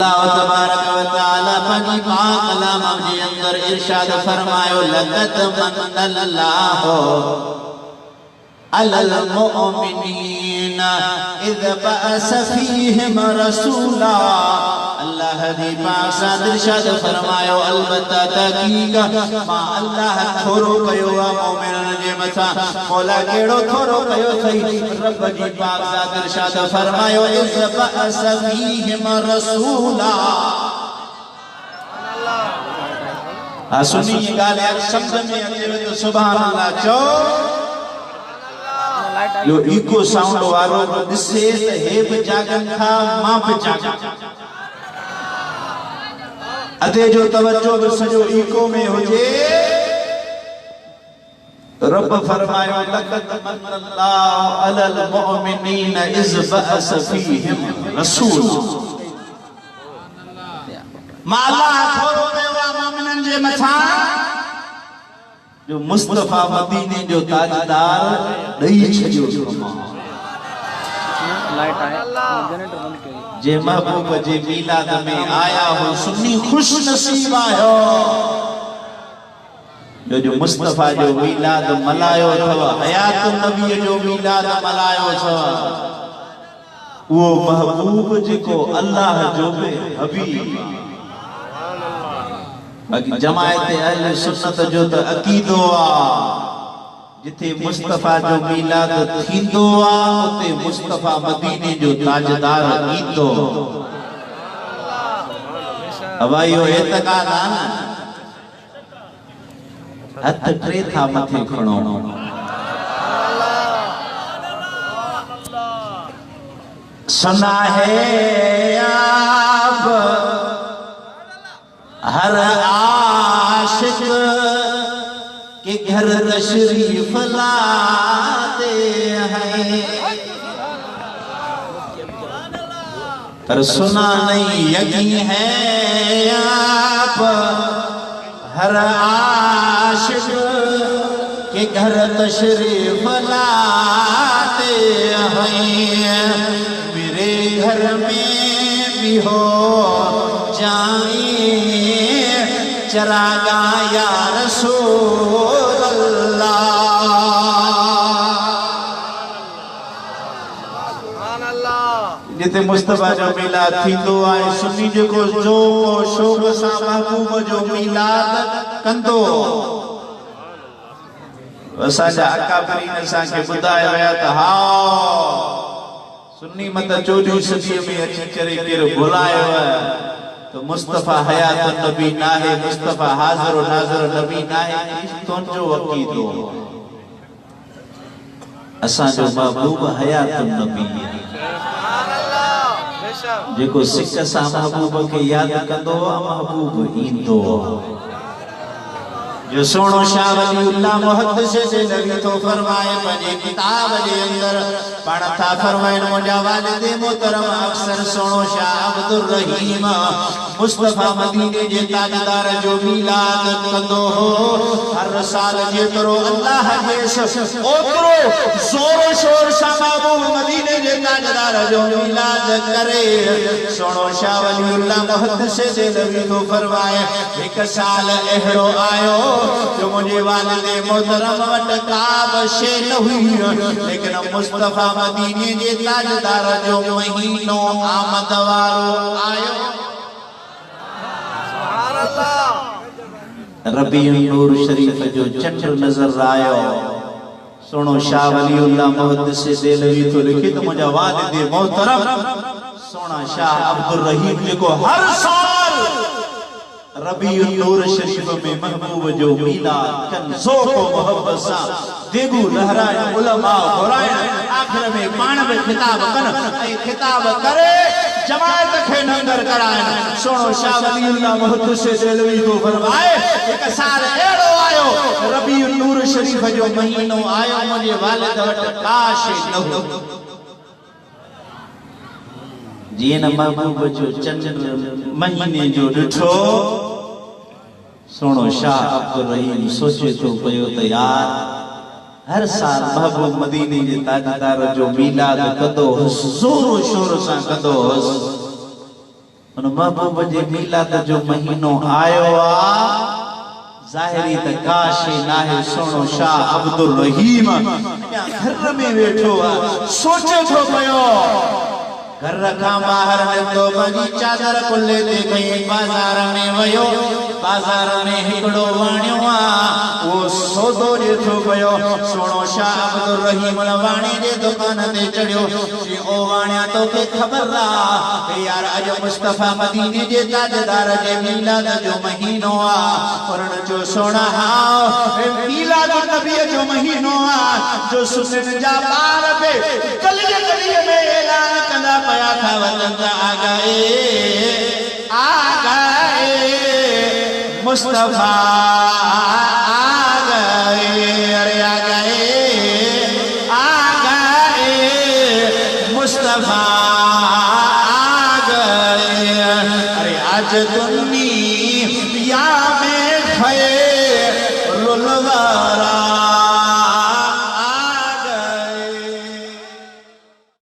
अल्लाह तबारक व तआला पानी पाक कलाम के अंदर इरशाद फरमायो लक़द मन्नल्लाहु अलल मुमिनीना इज़ बअस फीहिम रसूला। अल्लाह दी पाक साथ इरशाद फरमायो अलबत्ता तहकीक मां अल्लाह थोरो कयो आ मोमिनन जे मथा। मौला केड़ो थोरो कयो थई? रब जी पाक साथ इरशाद फरमायो इज़ बअस फीहिम रसूला। सुनी गाल यार शब्द में अचे तो सुभान अल्लाह चो। यो इको साउंड वारो दिसे त हे बि जागन था मां बि जागन। अदे जो तवज्जो बि सजो इको में हुजे। रब फरमायो लक़द मन्नल्लाहु अलल मुमिनीन इज़ बअस फीहिम रसूल। मां अल्लाह थोरो कयो आ मोमिनन जे मथा जो मुस्तफा मदीने जो ताजदार दई छजो। लाइट आए जनरेटर बंद करी जे महबूब जे मिलाद में आया हो सुन्नी खुश नसीब आयो जो मुस्तफा जो मिलाद मलायो थव। हयात नबी जो मिलाद मलायो छव वो महबूब जेको अल्लाह जो बे हबीब। बाकी जमायत अहले सुन्नत जो त अकीदो आ जिथे मुस्तफा जो मिलाद थींदो आ उते मुस्तफा मदीने जो ताजदार ईंदो। अवायो एतकाद आ न हथ टे था मथे खणो। सुना है आप हर आशिक के घर तशरीफ लाते हैं पर सुना नहीं यकीन है आप हर आशिक के घर तशरीफ लाते हैं। मेरे घर में भी हो जाए चरागा या रसूल अल्लाह। जिते मुस्तफा जो मिलाद थींदो आहे सुन्नी जेको जो शोक सां महबूब जो मिलाद कंदो। असांजा अकाबरीन असांखे ॿुधाए विया त हा सुन्नी मत 14वीं सदी में अची करे केरु भुलायो आहे तो मुस्तफा हयात नबी ना है, मुस्तफा हाज़िर नाज़िर नबी ना है। तुंजो अकीदो असा जो महबूब हयात नबी है जेको सिक सा महबूब के याद कंदो महबूब ईंदो। जो सोनो शाह वलीउल्लाह मुहद्दिस देलवी तो फरमाए पंहिंजे किताब जे अंदर पण था फरमाइन मुंहिंजा वालिद मोहतरम अक्सर सोनो शाह अब्दुल रहीम मुस्तफा मदीने जे ताजदार जो मिलाद कंदो हो। हर साल जेतिरो अल्लाह जे ओतिरो ज़ोर शोर सां महबूब मदीने जे ताजदार जो मिलाद करे। सोनो शाह वलीउल्लाह मुहद्दिस देलवी तो फरमाए हिक साल अहिड़ो आयो जो मुझे वालिद मोहतरम वट का शे न हुई लेकिन मुस्तफा मदीने जे ताजदार जो महीनो आमद वारो आयो। सुभान अल्लाह। रबीउल नूर शरीफ जो चंड नजर आयो। सुनो शाह वलीउल्लाह मुहद्दिस देलवी तो लिखे तो मुझे वालिद मोहतरम सोना शाह अब्दुल रहीम जेको हर साल रबीउल नूर शरीफ में महबूब जो मिलाद कन ज़ोक़ मोहब्बत सा देगू लहराए उलमा घुराए आखिर में पाण में खिताब कन ऐ खिताब करे जमायत खे नंगर कराए। सोनो शाह वलीउल्लाह मुहद्दिस देलवी तो फरमाए एक साल एड़ो आयो रबीउल नूर शरीफ जो महीनो आयो मुझे वालिद वट काश न हो जीअं न महबूब जो चंड महीने जो ॾिठो। सोनो शाह अब्दुल रहीम सोचे तो पयो त यार हर साल महबूब मदीने जे ताजदार जो मिलाद कंदो हुस, जोर शोर सां कंदो हुस। उन महबूब जे मीलाद जो महीनो आयो आ ज़ाहिरी त काशे नाहे सोनो शाह अब्दुल रहीम घर में वेठो आ सोचे थो पयो घर का बाहर निकतो बगी चादर कुल्ले ते गई बाजार में वयो बाजार में हिकड़ो वाणियो आ वो सौदो ॾिठो पयो सोनो शाह अब्दुल रहीम वाणी जे दुकान ते चढ़ियो जी ओ वाणिया तोखे ख़बर आ यार अज मुस्तफा मदीने जे ताजदार जे मीलाद जो महीनो आ और जो सोना हां मीलाद नबी जो महीनो आ जो सुसन जा बार पे गली में ऐलान कंदा पया था वतन आ गए मुस्तफा आ गए अरे आ गए मुस्तफा आ गए अरे आज दुनिया